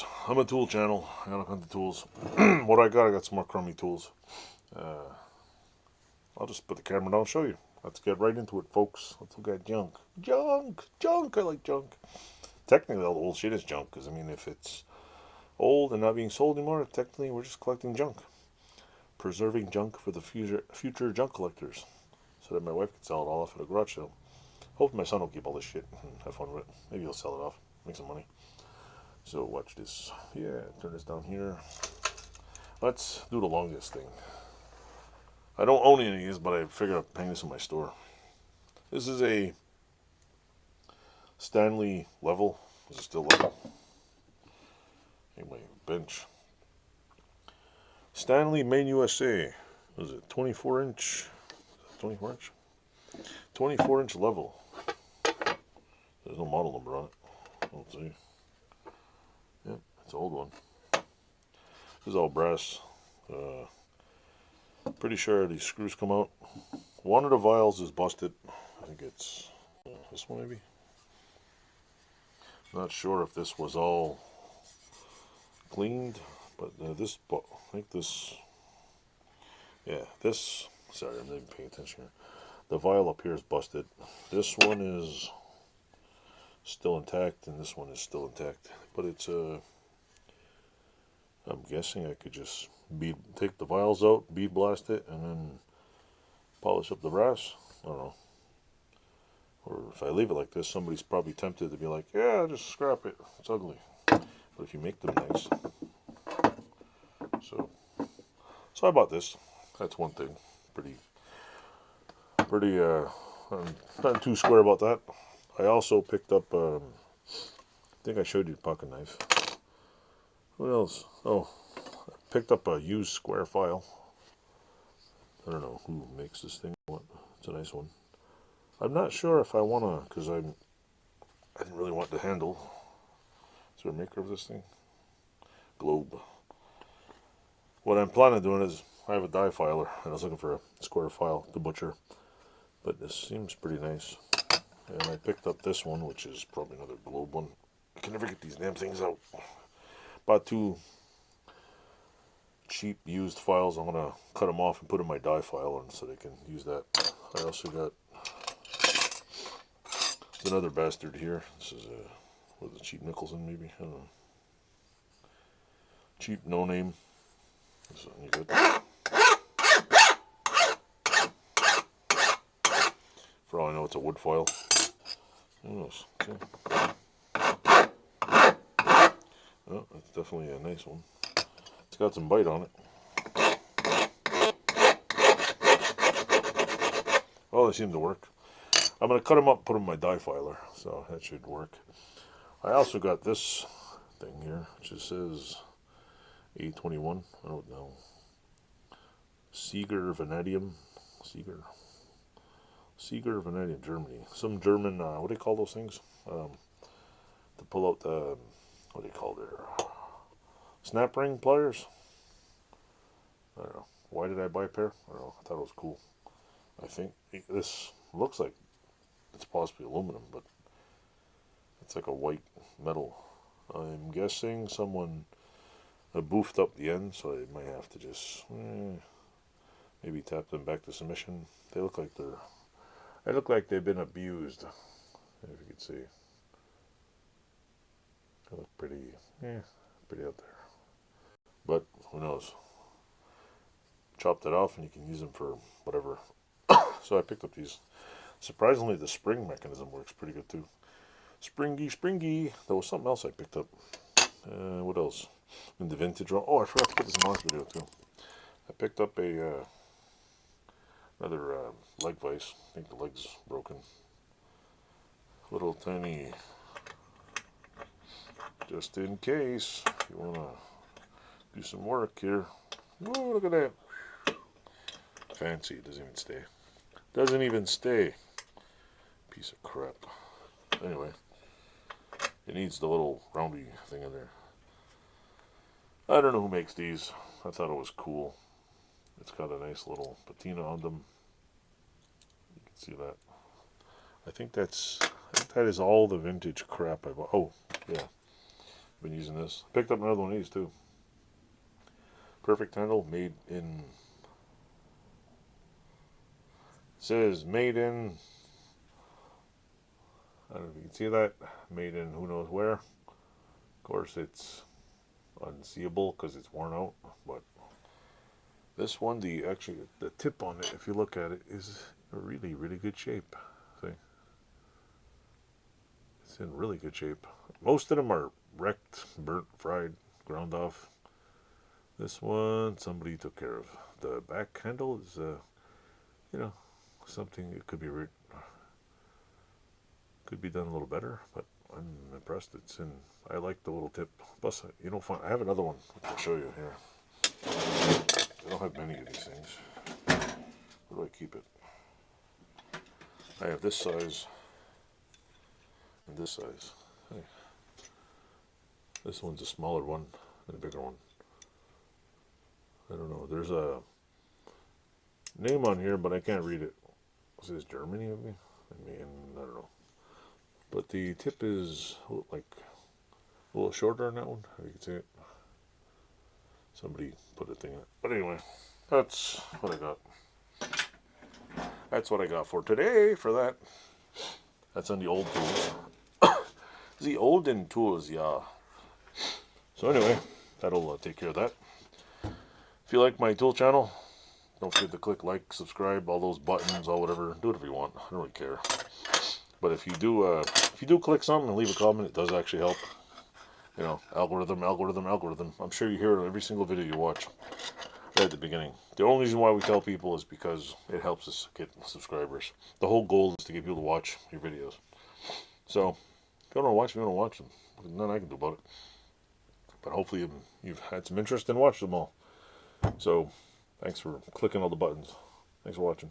folks. I'm a tool channel. I got all kinds of tools. What I got some more crummy tools. I'll just put the camera down and show you. Let's get right into it, folks. Let's look at junk. Junk! I like junk. Technically, all the old shit is junk, because, I mean, if it's old and not being sold anymore, technically we're just collecting junk. Preserving junk for the future junk collectors, so that my wife can sell it all off at a garage sale. Hopefully my son will keep all this shit and have fun with it. Maybe he'll sell it off, make some money. So watch this. Yeah, turn this down here. Let's do the longest thing. I don't own any of these, but I figured I'd hang this in my store. This is a Stanley level. Is it still level? Hey, my bench. Stanley Main USA. What is it? 24 inch? 24 inch? 24 inch level. There's no model number on it. Let's see. Yep, it's an old one. This is all brass. Pretty sure these screws come out. One of the vials is busted. I think it's this one maybe. Not sure if this was all cleaned, but I think this, yeah, this, sorry, I'm not even paying attention here. The vial up here is busted. This one is still intact, and this one is still intact. But it's, I'm guessing I could just take the vials out, bead blast it, and then polish up the brass. I don't know. Or if I leave it like this, somebody's probably tempted to be like, yeah, just scrap it. It's ugly. But if you make them nice. So I bought this. That's one thing. Pretty, I'm not too square about that. I also picked up, I think I showed you the pocket knife. What else? Oh, I picked up a used square file. I don't know who makes this thing. It's a nice one. I'm not sure if I want to, because I didn't really want the handle. Is there a maker of this thing? Globe. What I'm planning on doing is, I have a die filer, and I was looking for a square file to butcher. But this seems pretty nice. And I picked up this one, which is probably another globe one. I can never get these damn things out. Bought two cheap used files. I'm going to cut them off and put in my die filer so they can use that. I also got another bastard here. This is what is it, cheap Nicholson maybe? I don't know. Cheap no name. This any good? For all I know, it's a wood foil. Who knows? Okay. Oh, that's definitely a nice one. It's got some bite on it. Oh, they seem to work. I'm going to cut them up and put them in my die filer, so that should work. I also got this thing here, which just says A21. I don't know. Seeger Vanadium. Seeger Vanadium, Germany. Some German, what do they call those things? To pull out the, what do they call their snap ring pliers? I don't know. Why did I buy a pair? I don't know. I thought it was cool. I think this looks like it's possibly aluminum, but it's like a white metal. I'm guessing someone boofed up the end, so I might have to just maybe tap them back to submission. They look like they've been abused. If you could see, they look pretty out there. But who knows? Chopped it off, and you can use them for whatever. So I picked up these. Surprisingly, the spring mechanism works pretty good too. Springy. There was something else I picked up. What else? In the vintage. Oh, I forgot to put this in the last video too. I picked up another leg vise. I think the leg's broken. Little tiny, just in case you want to do some work here. Oh, look at that. Fancy. It doesn't even stay. Doesn't even stay. Piece of crap. Anyway, it needs the little roundy thing in there. I don't know who makes these. I thought it was cool. It's got a nice little patina on them. You can see that. I think that is all the vintage crap I bought. Oh, yeah. Been using this. Picked up another one of these too. Perfect handle, made in. It says made in. I don't know if you can see that. Made in who knows where. Of course, it's unseeable because it's worn out. But this one, the tip on it, if you look at it, is in really, really good shape. See, it's in really good shape. Most of them are wrecked, burnt, fried, ground off. This one, somebody took care of. The back handle is, you know, something it could be done a little better, but I'm impressed. It's in. I like the little tip. Plus, you don't find. I have another one. I'll show you here. I don't have many of these things. Where do I keep it? I have this size and this size. Hey. This one's a smaller one and a bigger one. I don't know. There's a name on here, but I can't read it. It says Germany, maybe? I don't know. But the tip is like a little shorter on that one. You can see it. Somebody put a thing in it. But anyway, that's what I got. That's what I got for today for that. That's on the old tools. The olden tools, yeah. So anyway, that'll take care of that. If you like my tool channel, don't forget to click like, subscribe, all those buttons, all whatever. Do whatever you want. I don't really care. But if you do click something and leave a comment, it does actually help. You know, algorithm. I'm sure you hear it in every single video you watch right at the beginning. The only reason why we tell people is because it helps us get subscribers. The whole goal is to get people to watch your videos. So, if you don't want to watch them. There's nothing I can do about it. But hopefully you've had some interest and watched them all. So, thanks for clicking all the buttons. Thanks for watching.